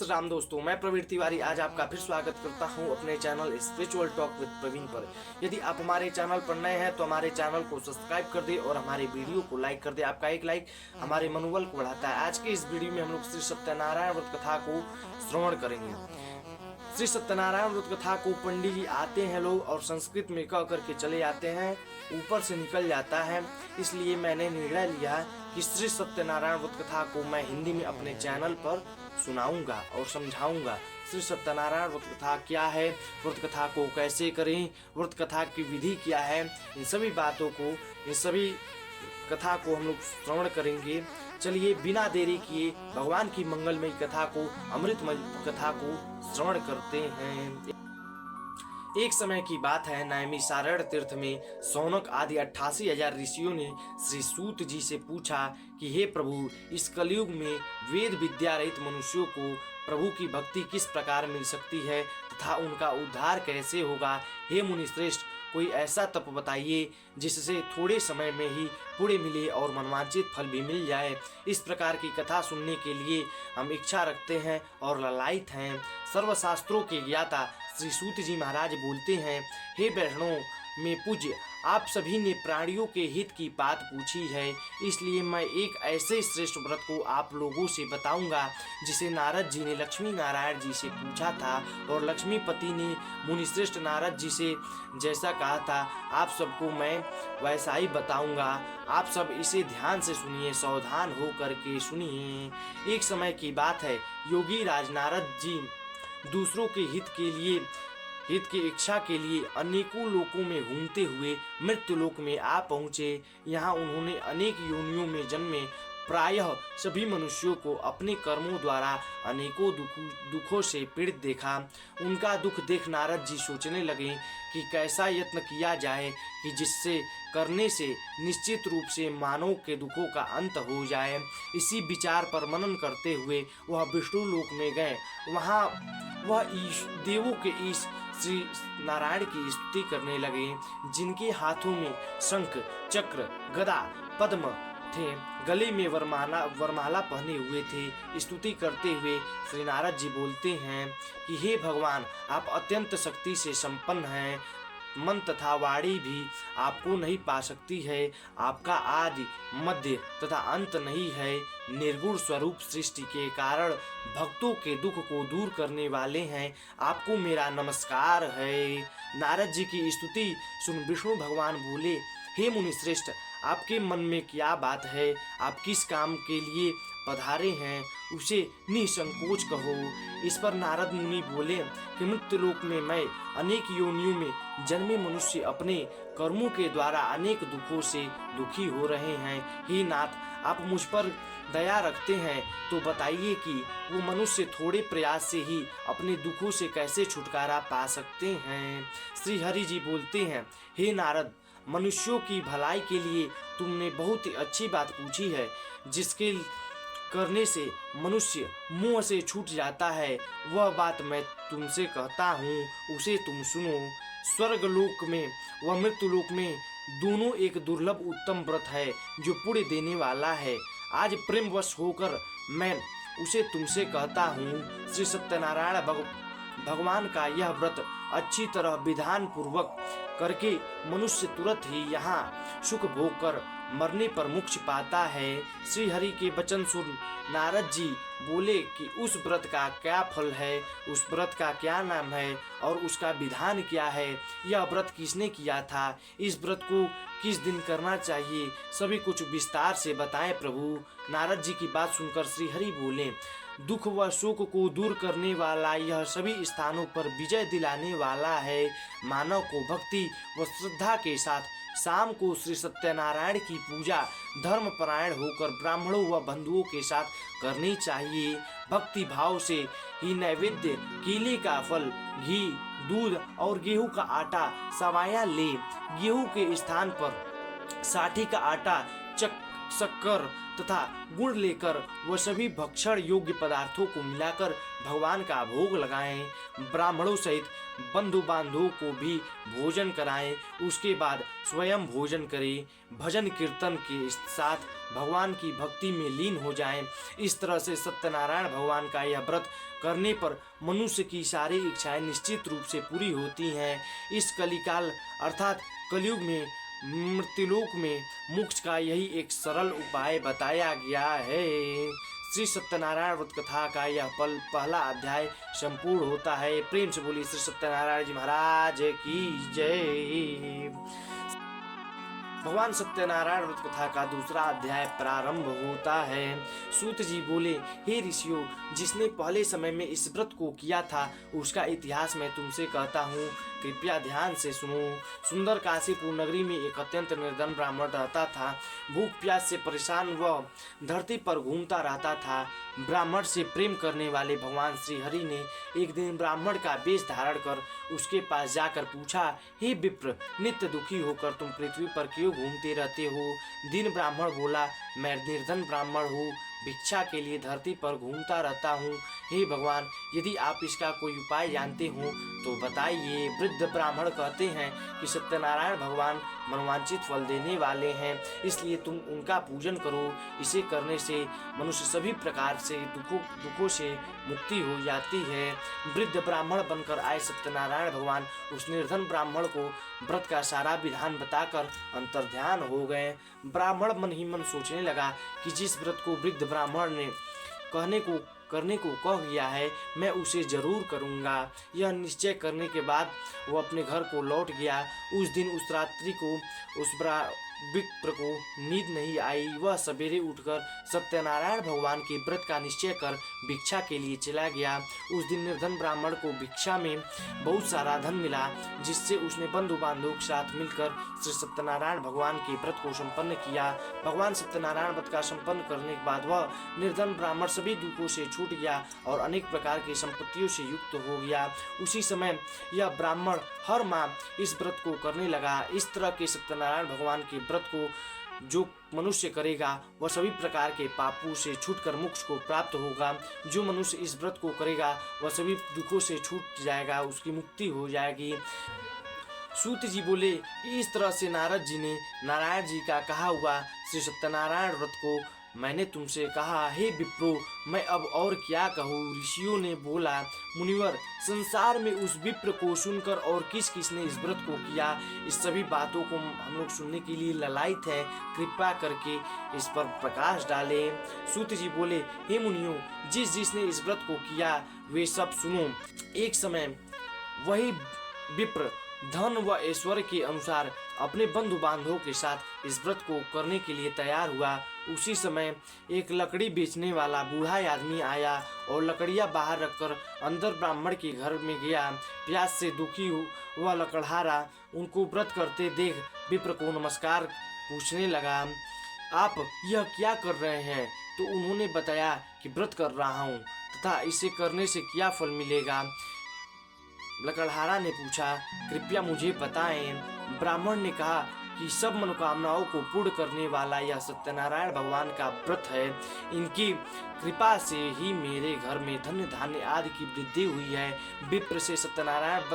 श्री राम दोस्तों, मैं प्रवीण तिवारी आज आपका फिर स्वागत करता हूं अपने channel spiritual talk with Praveen पर। यदि आप हमारे चैनल पर नए हैं तो हमारे चैनल को सब्सक्राइब कर दे और हमारे वीडियो को लाइक कर दे। आपका एक लाइक हमारे मनोबल को बढ़ाता है। आज के इस वीडियो में हम लोग श्री सत्यनारायण व्रत कथा को श्रवण करेंगे। श्री सत्यनारायण व्रत कथा को पंडित जी आते हैं लोग और संस्कृत में कह करके चले आते हैं, ऊपर से निकल जाता है। इसलिए मैंने निर्णय लिया कि श्री सत्यनारायण व्रत कथा को मैं हिंदी में अपने चैनल पर सुनाऊंगा और समझाऊंगा। श्री सत्यनारायण व्रत कथा क्या है, व्रत कथा को कैसे करें, व्रत कथा की विधि क्या है, इन सभी बातों को, इन सभी कथा को हम लोग श्रवण करेंगे। चलिए बिना देरी किए भगवान की मंगलमयी कथा को, अमृतमय कथा को श्रवण करते हैं। एक समय की बात है, नैमिषारण्य तीर्थ में सौनक आदि 88,000 ऋषियों ने श्री सूत जी से पूछा कि हे प्रभु, इस कलयुग में वेद विद्या रहित मनुष्यों को प्रभु की भक्ति किस प्रकार मिल सकती है तथा उनका उद्धार कैसे होगा। हे मुनि श्रेष्ठ, कोई ऐसा तप बताइए जिससे थोड़े समय में ही पुण्य मिले और मनवांचित फल भी मिल जाए। इस प्रकार की कथा सुनने के लिए हम इच्छा रखते हैं और ललायित हैं। सर्वशास्त्रों के ज्ञाता श्री सूत जी महाराज बोलते हैं, हे वैष्णव में पूज्य, आप सभी ने प्राणियों के हित की बात पूछी है, इसलिए मैं एक ऐसे श्रेष्ठ व्रत को आप लोगों से बताऊंगा जिसे नारद जी ने लक्ष्मी नारायण जी से पूछा था और लक्ष्मीपति ने मुनिश्रेष्ठ नारद जी से जैसा कहा था, आप सबको मैं वैसा ही बताऊंगा। आप सब इसे ध्यान से सुनिए, सावधान हो करके सुनिए। एक समय की बात है, योगी राज नारद जी दूसरों के हित की इच्छा के लिए अनेकों लोकों में घूमते हुए मृत्यु लोक में आ पहुँचे। यहाँ उन्होंने अनेक योनियों में जन्मे प्रायः सभी मनुष्यों को अपने कर्मों द्वारा अनेकों दुखों से पीड़ित देखा। उनका दुख देख नारद जी सोचने लगे कि कैसा यत्न किया जाए कि जिससे करने से निश्चित रूप से मानव के दुखों का अंत हो जाए। इसी विचार पर मनन करते हुए वह विष्णु लोक में गए। वहाँ वह देवों के ईश श्री नारायण की स्तुति करने लगे, जिनके हाथों में शंख चक्र गदा पद्म थे, गले में वरमाला पहने हुए थे। स्तुति करते हुए श्री नारद जी बोलते हैं कि हे भगवान, आप अत्यंत शक्ति से संपन्न हैं, मन तथा वाणी भी आपको नहीं पा सकती है। आपका आदि मध्य तथा अंत नहीं है। निर्गुण स्वरूप सृष्टि के कारण भक्तों के दुख को दूर करने वाले हैं। आपको मेरा नमस्कार है। नारद जी की स्तुति सुन विष्णु भगवान बोले, हे मुनि श्रेष्ठ, आपके मन में क्या बात है? आप किस काम के लिए पधारे हैं, उसे निसंकोच कहो। इस पर नारद मुनि बोले कि मृत्युलोक में मैं अनेक योनियों में जन्मे मनुष्य अपने कर्मों के द्वारा अनेक दुखों से दुखी हो रहे हैं। हे नाथ, आप मुझ पर दया रखते हैं तो बताइए कि वो मनुष्य थोड़े प्रयास से ही अपने दुखों से कैसे छुटकारा पा सकते हैं। श्री हरि जी बोलते हैं, हे नारद, मनुष्यों की भलाई के लिए तुमने बहुत ही अच्छी बात पूछी है। जिसके करने से मनुष्य मुंह से छूट जाता है, वह बात मैं तुमसे कहता हूँ, उसे तुम सुनो। स्वर्ग लोक में व मृत्यु लोक में दोनों एक दुर्लभ उत्तम व्रत है जो पुण्य देने वाला है। आज प्रेमवश होकर मैं उसे तुमसे कहता हूँ। श्री सत्यनारायण भगवान का यह व्रत अच्छी तरह विधान पूर्वक करके मनुष्य तुरंत ही यहाँ सुख भोग कर मरने पर मोक्ष पाता है। श्री हरि के वचन सुन नारद जी बोले कि उस व्रत का क्या फल है, उस व्रत का क्या नाम है और उसका विधान क्या है, यह व्रत किसने किया था, इस व्रत को किस दिन करना चाहिए, सभी कुछ विस्तार से बताएं प्रभु। नारद जी की बात सुनकर श्री हरि बोले, दुख व शोक को दूर करने वाला, यह सभी स्थानों पर विजय दिलाने वाला है। मानव को भक्ति व श्रद्धा के साथ शाम को श्री सत्यनारायण की पूजा धर्मपरायण होकर ब्राह्मणों व बंधुओं के साथ करनी चाहिए। भक्ति भाव से ही नैवेद्य, केले का फल, घी, दूध और गेहूं का आटा सवाया ले। गेहूं के स्थान पर साठी का आटा, शक्कर तथा गुड़ लेकर वह सभी भक्षण योग्य पदार्थों को मिलाकर भगवान का भोग लगाएं, ब्राह्मणों सहित बंधु बांधवों को भी भोजन कराएं, उसके बाद स्वयं भोजन करें, भजन कीर्तन के साथ भगवान की भक्ति में लीन हो जाएं। इस तरह से सत्यनारायण भगवान का यह व्रत करने पर मनुष्य की सारी इच्छाएं निश्चित रूप से पूरी होती हैं। इस कलिकाल अर्थात कलयुग में मृत्युलोक में मोक्ष का यही एक सरल उपाय बताया गया है। श्री सत्यनारायण व्रत कथा का यह पहला अध्याय संपूर्ण होता है। प्रेम से बोलिए श्री सत्यनारायण जी महाराज की जय। भगवान सत्यनारायण व्रत कथा का दूसरा अध्याय प्रारंभ होता है। सूत जी बोले, हे ऋषियों, जिसने पहले समय में इस व्रत को किया था उसका इतिहास मैं तुमसे कहता हूँ, कृपया ध्यान से सुनो। सुंदर काशीपुर नगरी में एक अत्यंत निर्धन ब्राह्मण रहता था। भूख प्यास से परेशान वह धरती पर घूमता रहता था। ब्राह्मण से प्रेम करने वाले भगवान श्री हरि ने एक दिन ब्राह्मण का वेश धारण कर उसके पास जाकर पूछा, हे विप्र, नित्य दुखी होकर तुम पृथ्वी पर क्यों घूमते रहते हो? दिन ब्राह्मण बोला, मैं निर्धन ब्राह्मण हूँ, भिक्षा के लिए धरती पर घूमता रहता हूँ। हे भगवान, यदि आप इसका कोई उपाय जानते हो तो बताइए। वृद्ध ब्राह्मण कहते हैं कि सत्यनारायण भगवान मनोवांछित फल देने वाले हैं, इसलिए तुम उनका पूजन करो। इसे करने से मनुष्य सभी प्रकार से दुखों से मुक्ति हो जाती है। वृद्ध ब्राह्मण बनकर आए सत्यनारायण भगवान उस निर्धन ब्राह्मण को व्रत का सारा विधान बताकर अंतर्ध्यान हो गए। ब्राह्मण मन ही मन सोचने लगा कि जिस व्रत को वृद्ध ब्राह्मण ने करने को कह गया है, मैं उसे जरूर करूंगा। यह निश्चय करने के बाद वो अपने घर को लौट गया। उस दिन उस रात्रि को उस विप्र को नींद नहीं आई। वह सवेरे उठकर सत्यनारायण भगवान के व्रत का निश्चय कर भिक्षा के लिए चला गया। उस दिन निर्धन ब्राह्मण को भिक्षा में बहुत सारा धन मिला, जिससे उसने बंधु बांधवों के साथ मिलकर श्री सत्यनारायण भगवान के व्रत को संपन्न किया। भगवान सत्यनारायण व्रत का संपन्न करने के बाद वह निर्धन ब्राह्मण सभी दुखों से छूट गया और अनेक प्रकार की संपत्तियों से युक्त हो गया। उसी समय यह ब्राह्मण हर माह इस व्रत को करने लगा। इस तरह के सत्यनारायण भगवान के व्रत को जो मनुष्य करेगा वह सभी प्रकार के पापों से छूटकर मोक्ष को प्राप्त होगा। जो मनुष्य इस व्रत को करेगा वह सभी दुखों से छूट जाएगा, उसकी मुक्ति हो जाएगी। सूत जी बोले, इस तरह से नारद जी ने नारायण जी का कहा हुआ श्री सत्यनारायण व्रत को मैंने तुमसे कहा। हे विप्रो, मैं अब और क्या कहूँ? ऋषियों ने बोला, मुनिवर, संसार में उस विप्र को सुनकर और किस किस ने इस व्रत को किया, इस सभी बातों को हम लोग सुनने के लिए ललायित हैं। कृपा करके इस पर प्रकाश डालें। सूत जी बोले, हे मुनियों, जिसने इस व्रत को किया वे सब सुनो। एक समय वही विप्र धन व ऐश्वर्य के अनुसार अपने बंधु बांधवों के साथ इस व्रत को करने के लिए तैयार हुआ। उसी समय एक लकड़ी बेचने वाला बूढ़ा आदमी आया और लकड़ियां बाहर रखकर अंदर ब्राह्मण के घर में गया। प्यास से दुखी हुआ लकड़हारा उनको व्रत करते देख विप्र को नमस्कार पूछने लगा, आप यह क्या कर रहे हैं? तो उन्होंने बताया कि व्रत कर रहा हूँ तथा इसे करने से क्या फल मिलेगा। लकड़हारा ने पूछा, कृपया मुझे बताएं। ब्राह्मण ने कहा कि सब मनोकामनाओं को पूर्ण करने वाला यह सत्यनारायण भगवान का व्रत है। इनकी कृपा से ही मेरे घर में धन धान्य आदि की वृद्धि हुई है। विप्र से सत्यनारायण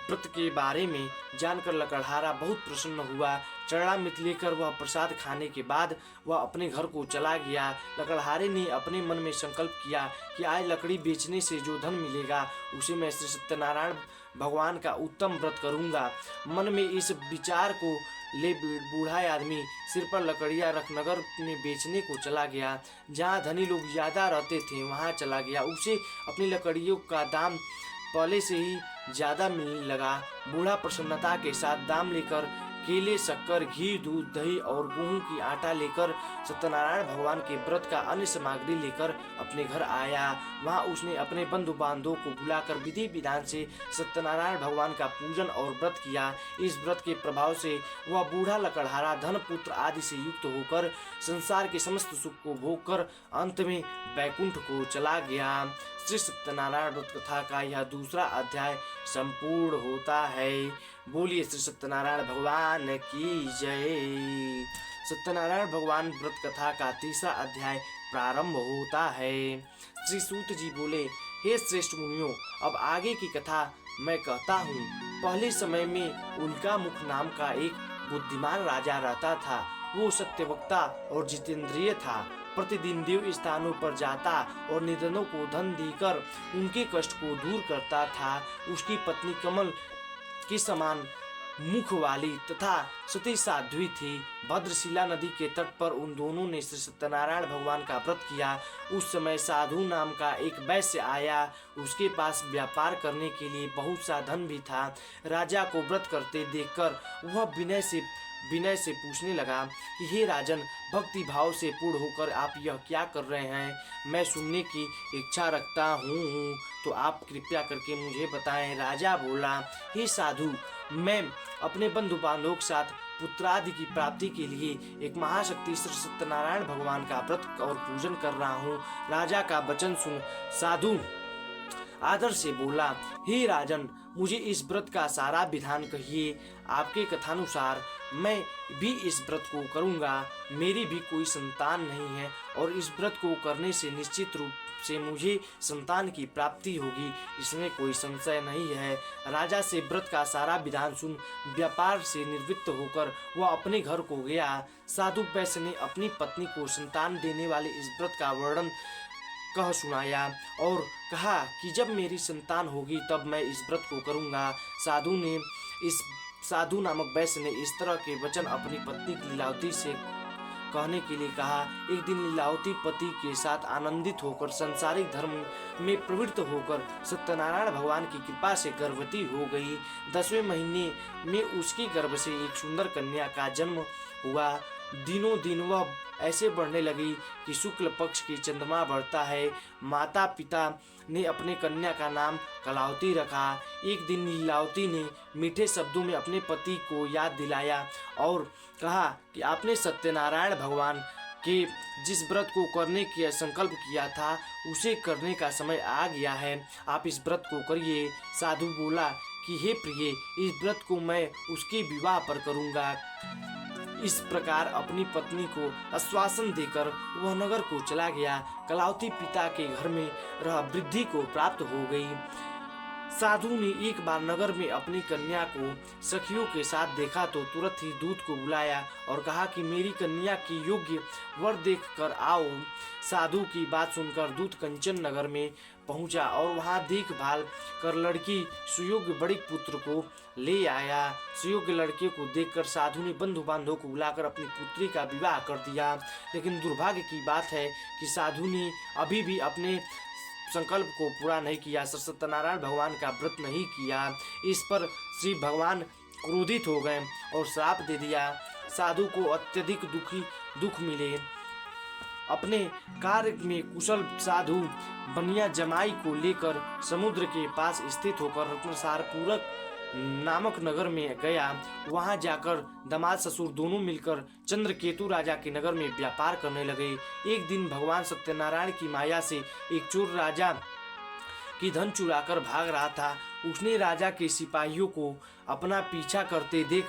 व्रत के बारे में जानकर लकड़हारा बहुत प्रसन्न हुआ। चरणामृत लेकर वह प्रसाद खाने के बाद वह अपने घर को चला गया। लकड़हारे ने अपने मन में संकल्प किया कि आज लकड़ी बेचने से जो धन मिलेगा उसे मैं श्री सत्यनारायण भगवान का उत्तम व्रत करूंगा। मन में इस विचार को ले बूढ़ा आदमी सिर पर लकड़ियां रख नगर में बेचने को चला गया। जहाँ धनी लोग ज्यादा रहते थे वहाँ चला गया। उसे अपनी लकड़ियों का दाम पहले से ही ज्यादा मिलने लगा। बूढ़ा प्रसन्नता के साथ दाम लेकर केले, शक्कर, घी, दूध, दही और गेहूं की आटा लेकर सत्यनारायण भगवान के व्रत का अन्य सामग्री लेकर अपने घर आया। वहां उसने अपने बंधु बांधवों को बुलाकर विधि विधान से सत्यनारायण भगवान का पूजन और व्रत किया। इस व्रत के प्रभाव से वह बूढ़ा लकड़हारा धन पुत्र आदि से युक्त होकर संसार के समस्त सुख को भोग कर अंत में वैकुंठ को चला गया। श्री सत्यनारायण व्रत कथा का यह दूसरा अध्याय संपूर्ण होता है। बोलिए श्री सत्यनारायण भगवान की जय। सत्यनारायण भगवान व्रत कथा का तीसरा अध्याय प्रारंभ होता है। श्री सूत जी बोले, हे श्रेष्ठ मुनियों, अब आगे की कथा मैं कहता हूँ। पहले समय में उल्का मुख नाम का एक बुद्धिमान राजा रहता था। वो सत्यवक्ता और जितेंद्रिय था। प्रतिदिन देव स्थानों पर जाता और निर्धनों को धन देकर उनके कष्ट को दूर करता था। उसकी पत्नी कमल के समान मुख वाली तथा सती साध्वी थी। भद्रशिला नदी के तट पर उन दोनों ने श्री सत्यनारायण भगवान का व्रत किया। उस समय साधु नाम का एक वैश्य आया। उसके पास व्यापार करने के लिए बहुत सा धन भी था। राजा को व्रत करते देखकर वह विनय से पूछने लगा कि हे राजन, भक्ति भाव से पूर्ण होकर आप यह क्या कर रहे हैं? मैं सुनने की इच्छा रखता हूँ, तो आप कृपया करके मुझे बताएं। राजा बोला, हे साधु, मैं अपने बंधु बांधवों के साथ पुत्रादि की प्राप्ति के लिए एक महाशक्ति श्री सत्यनारायण भगवान का व्रत और पूजन कर रहा हूँ। राजा का वचन सुन साधु आदर से बोला, हे राजन, मुझे इस व्रत का सारा विधान कहिए। आपके कथानुसार मैं भी इस व्रत को करूंगा। मेरी भी कोई संतान नहीं है और इस व्रत को करने से निश्चित रूप से मुझे संतान की प्राप्ति होगी, इसमें कोई संशय नहीं है। राजा से व्रत का सारा विधान सुन व्यापार से निवृत्त होकर वह अपने घर को गया। साधु वैश्य ने अपनी पत्नी को संतान देने वाले इस व्रत का वर्णन कह सुनाया और कहा कि जब मेरी संतान होगी तब मैं इस व्रत को करूंगा। साधु नामक वैश्य ने इस तरह के वचन अपनी पत्नी लीलावती से कहने के लिए कहा। एक दिन लीलावती पति के साथ आनंदित होकर संसारिक धर्म में प्रवृत्त होकर सत्यनारायण भगवान की कृपा से गर्भवती हो गई। 10वें महीने में उसके गर्भ से एक सुंदर कन्या का जन्म हुआ। दिनों दिन वह ऐसे बढ़ने लगी कि शुक्ल पक्ष की चंद्रमा बढ़ता है। माता पिता ने अपने कन्या का नाम कलावती रखा। एक दिन लीलावती ने मीठे शब्दों में अपने पति को याद दिलाया और कहा कि आपने सत्यनारायण भगवान के जिस व्रत को करने का संकल्प किया था उसे करने का समय आ गया है, आप इस व्रत को करिए। साधु बोला कि हे प्रिय, इस व्रत को मैं उसके विवाह पर करूंगा। इस प्रकार अपनी पत्नी को आश्वासन देकर वह नगर को चला गया। कलावती पिता के घर में रह वृद्धि को प्राप्त हो गई। साधु ने एक बार नगर में अपनी कन्या को सखियों के साथ देखा तो तुरंत ही दूत को बुलाया और कहा कि मेरी कन्या की योग्य वर देख कर आओ। साधु की बात सुनकर दूत कंचन नगर में पहुंचा और वहां देखभाल कर लड़की सुयोग्य बड़े पुत्र को ले आया। सुयोग्य लड़के को देखकर साधु ने बंधु बांधवों को बुलाकर अपनी पुत्री का विवाह कर दिया। लेकिन दुर्भाग्य की बात है कि साधु ने अभी भी अपने संकल्प को पूरा नहीं किया, सत्यनारायण भगवान का व्रत नहीं किया। इस पर श्री भगवान क्रोधित हो गए और श्राप दे दिया। साधु को अत्यधिक दुख मिले। अपने कार्य में कुशल साधु बनिया जमाई को लेकर समुद्र के पास स्थित होकर रत्नसारपुरक नामक नगर में गया। वहां जाकर दामाद ससुर दोनों मिलकर चंद्रकेतु राजा के नगर में व्यापार करने लगे। एक दिन भगवान सत्यनारायण की माया से एक चोर राजा की धन चुराकर भाग रहा था। उसने राजा के सिपाहियों को अपना पीछा करते देख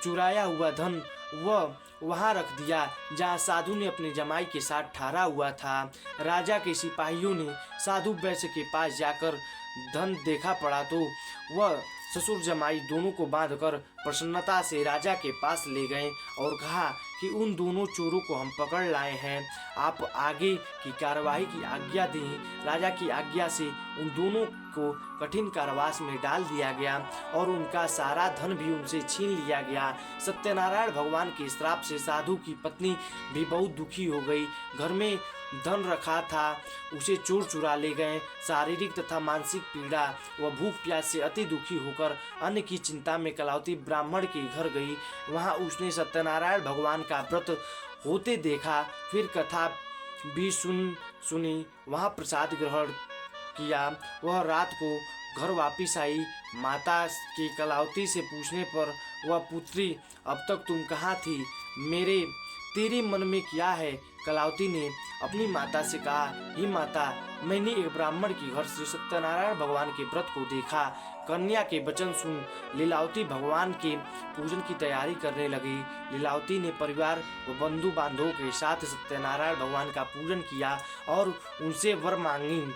चुराया हुआ धन वह वहां रख दिया जहां साधु ने अपने जमाई के साथ ठहरा हुआ था। राजा के सिपाहियों ने साधु वैश्य के पास जाकर धन देखा पड़ा तो वह ससुर जमाई दोनों को बांधकर प्रसन्नता से राजा के पास ले गए और कहा कि उन दोनों चोरों को हम पकड़ लाए हैं, आप आगे की कार्यवाही की आज्ञा दें। राजा की आज्ञा से उन दोनों को कठिन कारावास में डाल दिया गया और उनका सारा धन भी उनसे छीन लिया गया। सत्यनारायण भगवान के श्राप से साधु की पत्नी भी बहुत दुखी हो गई। घर में धन रखा था उसे चोर चुरा ले गए। शारीरिक तथा मानसिक पीड़ा व भूख प्यास से अति दुखी होकर अन्न की चिंता में कलावती ब्राह्मण के घर गई। वहां उसने सत्यनारायण भगवान का व्रत होते देखा। फिर कथा भी सुनी। वहां प्रसाद ग्रहण किया। वह रात को घर वापिस आई। माता की कलावती से पूछने पर वह पुत्री, अब तक तुम कहाँ थी? मेरे तेरे मन में क्या है? कलावती ने अपनी माता से कहा, हे माता, मैंने एक ब्राह्मण के घर श्री सत्यनारायण भगवान के व्रत को देखा। कन्या के वचन सुन लीलावती भगवान के पूजन की तैयारी करने लगी। लीलावती ने परिवार व बंधु बांधवों के साथ सत्यनारायण भगवान का पूजन किया और उनसे वर मांगी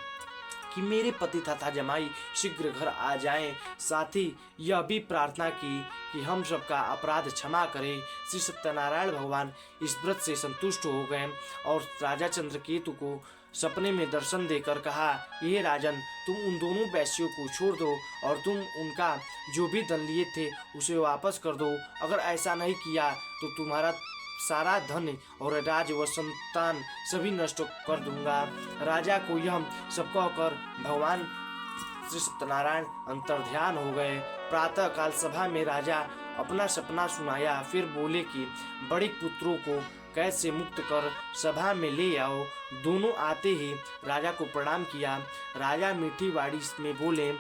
कि मेरे पति तथा जमाई शीघ्र घर आ जाएं। साथ ही यह भी प्रार्थना की कि हम सबका अपराध क्षमा करें। श्री सत्यनारायण भगवान इस व्रत से संतुष्ट हो गए और राजा चंद्रकेतु को सपने में दर्शन देकर कहा, ये राजन, तुम उन दोनों वैश्यों को छोड़ दो और तुम उनका जो भी धन लिए थे उसे वापस कर दो। अगर ऐसा नहीं किया तो तुम्हारा सारा धन और राज व संतान सभी नष्ट कर दूंगा। राजा को यह सब कहकर भगवान श्री सत्यनारायण अंतर्ध्यान हो गए। प्रातः काल सभा में राजा अपना सपना सुनाया, फिर बोले कि बड़े पुत्रों को कैद से मुक्त कर सभा में ले आओ। दोनों आते ही राजा को प्रणाम किया। राजा मीठी वाणी में बोले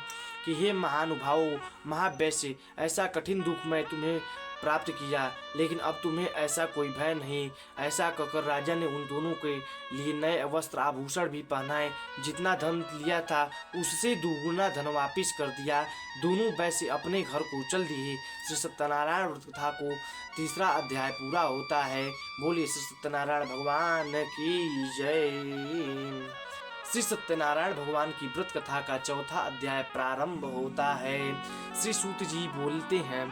कि हे महानुभावों, महावैश्य, ऐसा कठिन दुख मैं तुम्हें प्राप्त किया, लेकिन अब तुम्हें ऐसा कोई भय नहीं। ऐसा कहकर राजा ने उन दोनों के लिए नए वस्त्र आभूषण भी पहनाए। जितना धन लिया था उससे दुगुना धन वापिस कर दिया। दोनों वैश्य अपने घर को चल दिए। श्री सत्यनारायण व्रत कथा को तीसरा अध्याय पूरा होता है। बोलिए श्री सत्यनारायण भगवान की जय। श्री सत्यनारायण भगवान की व्रत कथा का चौथा अध्याय प्रारंभ होता है। श्री सूत जी बोलते हैं,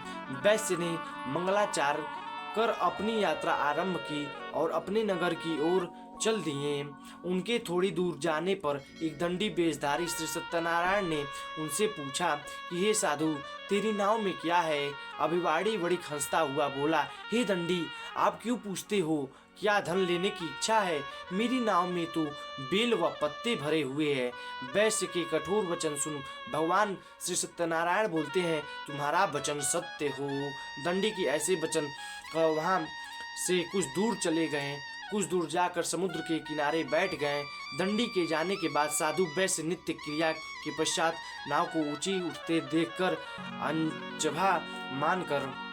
वैश्य ने मंगलाचार कर अपनी यात्रा आरंभ की और अपने नगर की ओर चल दिए। उनके थोड़ी दूर जाने पर एक दंडी वेशधारी श्री सत्यनारायण ने उनसे पूछा कि हे साधु, तेरी नाव में क्या है? अभिवाड़ी बड़ी खंसता हुआ बोला, हे दंडी, आप क्यों पूछते हो? क्या धन लेने की इच्छा है? मेरी नाव में तो बेल व पत्ते भरे हुए हैं। वैश्य के कठोर वचन सुन भगवान श्री सत्यनारायण बोलते हैं, तुम्हारा वचन सत्य हो। दंडी के ऐसे वचन वहां से कुछ दूर चले गए। कुछ दूर जाकर समुद्र के किनारे बैठ गए। दंडी के जाने के बाद साधु वैश्य नित्य क्रिया के पश्चात नाव को ऊंची उठते देखकर अनचभा मानकर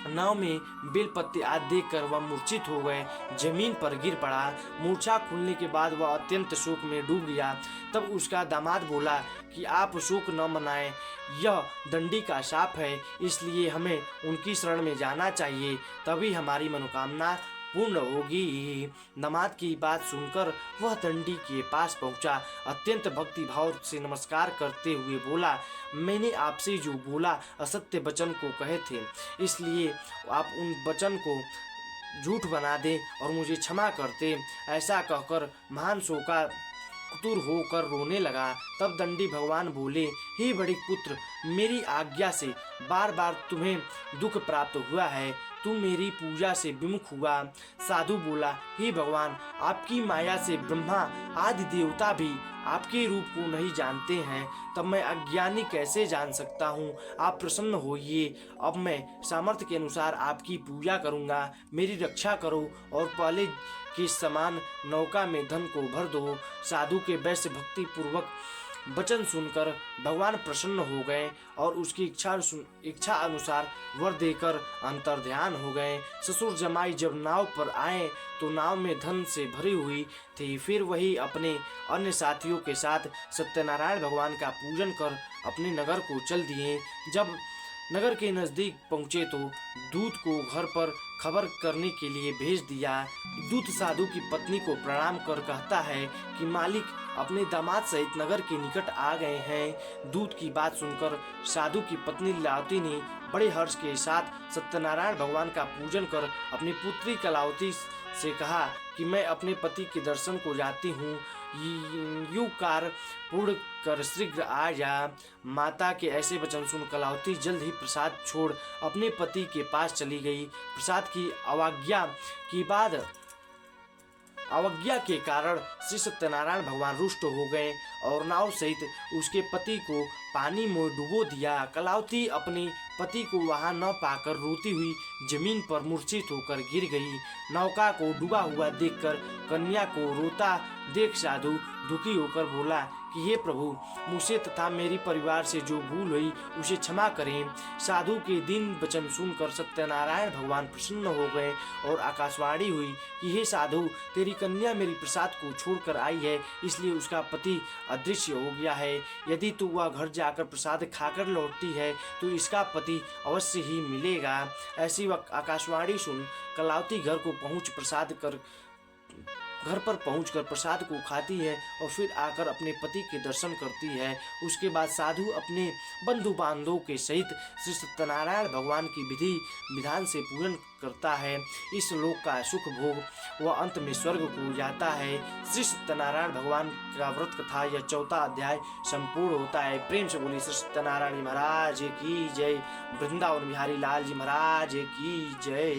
नाव में बेलपत्ते आदि देखकर वह मूर्छित हो गए, जमीन पर गिर पड़ा। मूर्छा खुलने के बाद वह अत्यंत शोक में डूब गया। तब उसका दामाद बोला कि आप शोक न मनाएं, यह दंडी का शाप है, इसलिए हमें उनकी शरण में जाना चाहिए, तभी हमारी मनोकामना पूर्ण होगी। दामाद की बात सुनकर वह दंडी के पास पहुंचा। अत्यंत भक्ति भाव से नमस्कार करते हुए बोला, मैंने आपसे जो बोला असत्य वचन को कहे थे, इसलिए आप उन वचन को झूठ बना दें और मुझे क्षमा कर दें। ऐसा कहकर महान शोका कुतूर होकर रोने लगा। तब दंडी भगवान बोले, हे बड़े पुत्र, मेरी आज्ञा से बार बार तुम्हें दुख प्राप्त हुआ है, तुम मेरी पूजा से विमुख हुआ। साधु बोला, हे भगवान, आपकी माया से ब्रह्मा आदि देवता भी आपके रूप को नहीं जानते हैं, तब मैं अज्ञानी कैसे जान सकता हूँ? आप प्रसन्न होइए, अब मैं सामर्थ्य के अनुसार आपकी पूजा करूँगा। मेरी रक्षा करो और पहले के समान नौका में धन को भर दो। साधु के वैश्य भक्ति पूर्वक वचन सुनकर भगवान प्रसन्न हो गए और उसकी इच्छा अनुसार वर देकर अंतर्ध्यान हो गए। ससुर जमाई जब नाव पर आए तो नाव में धन से भरी हुई थी। फिर वही अपने अन्य साथियों के साथ सत्यनारायण भगवान का पूजन कर अपने नगर को चल दिए। जब नगर के नजदीक पहुंचे तो दूत को घर पर खबर करने के लिए भेज दिया। दूत साधु की पत्नी को प्रणाम कर कहता है कि मालिक अपने दामाद सहित नगर के निकट आ गए हैं। दूत की बात सुनकर साधु की पत्नी लीलावती ने बड़े हर्ष के साथ सत्यनारायण भगवान का पूजन कर अपनी पुत्री कलावती से कहा कि मैं अपने पति के दर्शन को जाती हूँ, यू कार्य पूर्ण कर शीघ्र आ जा। माता के ऐसे वचन सुन कलावती जल्द ही प्रसाद छोड़ अपने पति के पास चली गई। प्रसाद की अवज्ञा के कारण श्री सत्यनारायण भगवान रुष्ट हो गए और नाव सहित उसके पति को पानी में डुबो दिया। कलावती अपने पति को वहां न पाकर रोती हुई जमीन पर मूर्छित होकर गिर गई। नौका को डूबा हुआ देखकर कन्या को रोता देख साधु दुखी होकर बोला कि हे प्रभु, मुझसे तथा मेरी परिवार से जो भूल हुई उसे क्षमा करें। साधु के दीन वचन सुनकर सत्यनारायण भगवान प्रसन्न हो गए और आकाशवाणी हुई कि हे साधु, तेरी कन्या मेरी प्रसाद को छोड़कर आई है, इसलिए उसका पति अदृश्य हो गया है। यदि तू वह घर जाकर प्रसाद खाकर लौटती है तो इसका पति अवश्य ही मिलेगा। ऐसी वक्त आकाशवाणी सुन कलावती घर पर पहुंचकर प्रसाद को खाती है और फिर आकर अपने पति के दर्शन करती है। उसके बाद साधु अपने बंधु बांधवों के सहित श्री सत्यनारायण भगवान की विधि विधान से पूजन करता है। इस लोक का सुख भोग वह अंत में स्वर्ग को जाता है। श्री सत्यनारायण भगवान का व्रत कथा यह 4वां अध्याय संपूर्ण होता है। प्रेम से बोली श्री सत्यनारायण जी महाराज की जय। वृंदावन बिहारी लाल जी महाराज की जय।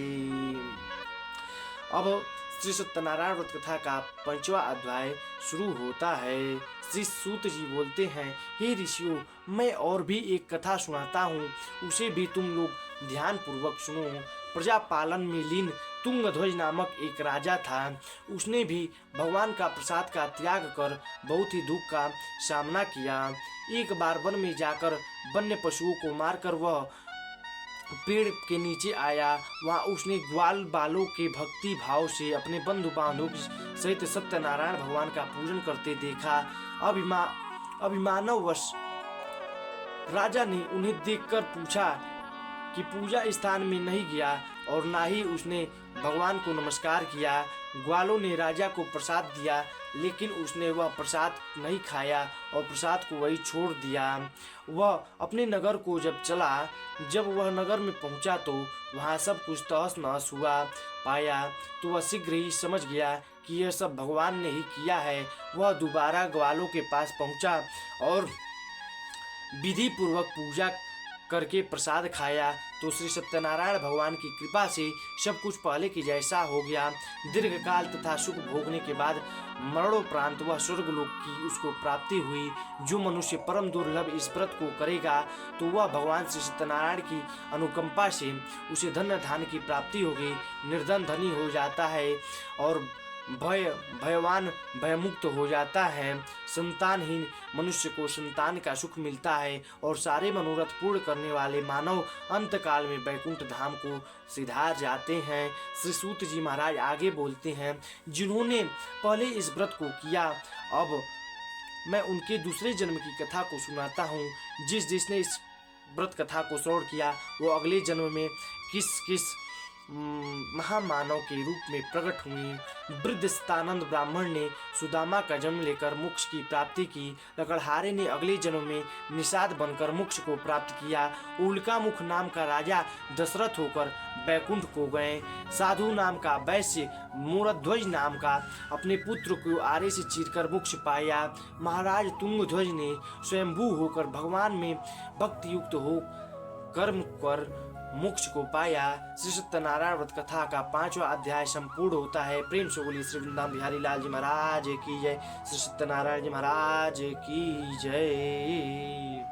अब श्री सत्यनारायण व्रत कथा का 5वां अध्याय शुरू होता है। श्री सूत जी बोलते हैं, हे ऋषियों, मैं और भी एक कथा सुनाता हूँ, उसे भी तुम लोग ध्यान पूर्वक सुनो। प्रजा पालन में लीन तुंगध्वज नामक एक राजा था। उसने भी भगवान का प्रसाद का त्याग कर बहुत ही दुख का सामना किया। एक बार वन में जाकर वन्य पशुओं को मारकर वह पेड़ के नीचे आया। वहाँ उसने ग्वाल बालों के भक्ति भाव से अपने बंधु बांधवों सहित सत्यनारायण भगवान का पूजन करते देखा। अभिमानवश राजा ने उन्हें देखकर पूछा कि पूजा स्थान में नहीं गया और ना ही उसने भगवान को नमस्कार किया। ग्वालों ने राजा को प्रसाद दिया, लेकिन उसने वह प्रसाद नहीं खाया और प्रसाद को वही छोड़ दिया। वह अपने नगर को जब वह नगर में पहुंचा तो वहां सब कुछ तहस नहस हुआ पाया तो वह शीघ्र ही समझ गया कि यह सब भगवान ने ही किया है। वह दोबारा ग्वालों के पास पहुंचा और विधि पूर्वक पूजा करके प्रसाद खाया तो श्री सत्यनारायण भगवान की कृपा से सब कुछ पहले की जैसा हो गया। दीर्घकाल तथा सुख भोगने के बाद मरणोपरांत वह स्वर्गलोक की उसको प्राप्ति हुई। जो मनुष्य परम दुर्लभ इस व्रत को करेगा तो वह भगवान श्री सत्यनारायण की अनुकंपा से उसे धन्य धान की प्राप्ति होगी, निर्धन धनी हो जाता है और भयवान भयमुक्त हो जाता है। संतानहीन मनुष्य को संतान का सुख मिलता है और सारे मनोरथ पूर्ण करने वाले मानव अंतकाल में वैकुंठ धाम को सिधार जाते हैं। श्री सूत जी महाराज आगे बोलते हैं, जिन्होंने पहले इस व्रत को किया, अब मैं उनके दूसरे जन्म की कथा को सुनाता हूँ। जिसने इस व्रत कथा को श्रवण किया वो अगले जन्म में किस महामानव के रूप में प्रकट हुई। वृद्ध स्थानंद ब्राह्मण ने सुदामा का जन्म लेकर मोक्ष की प्राप्ति की। लकड़हारे ने अगले जन्म में निषाद बनकर मोक्ष को प्राप्त किया। उल्का मुख नाम का राजा दशरथ होकर बैकुंठ को गए। साधु नाम का वैश्य मूरध्वज नाम का अपने पुत्र को आरे से चीरकर मोक्ष पाया। महाराज तुंगध्वज ने स्वयंभू होकर भगवान में भक्ति युक्त हो कर्म कर मोक्ष को पाया। श्री सत्यनारायण व्रत कथा का 5वां अध्याय संपूर्ण होता है। प्रेम से बोली श्री वृंदावन बिहारी लाल जी महाराज की जय। श्री सत्यनारायण जी महाराज की जय।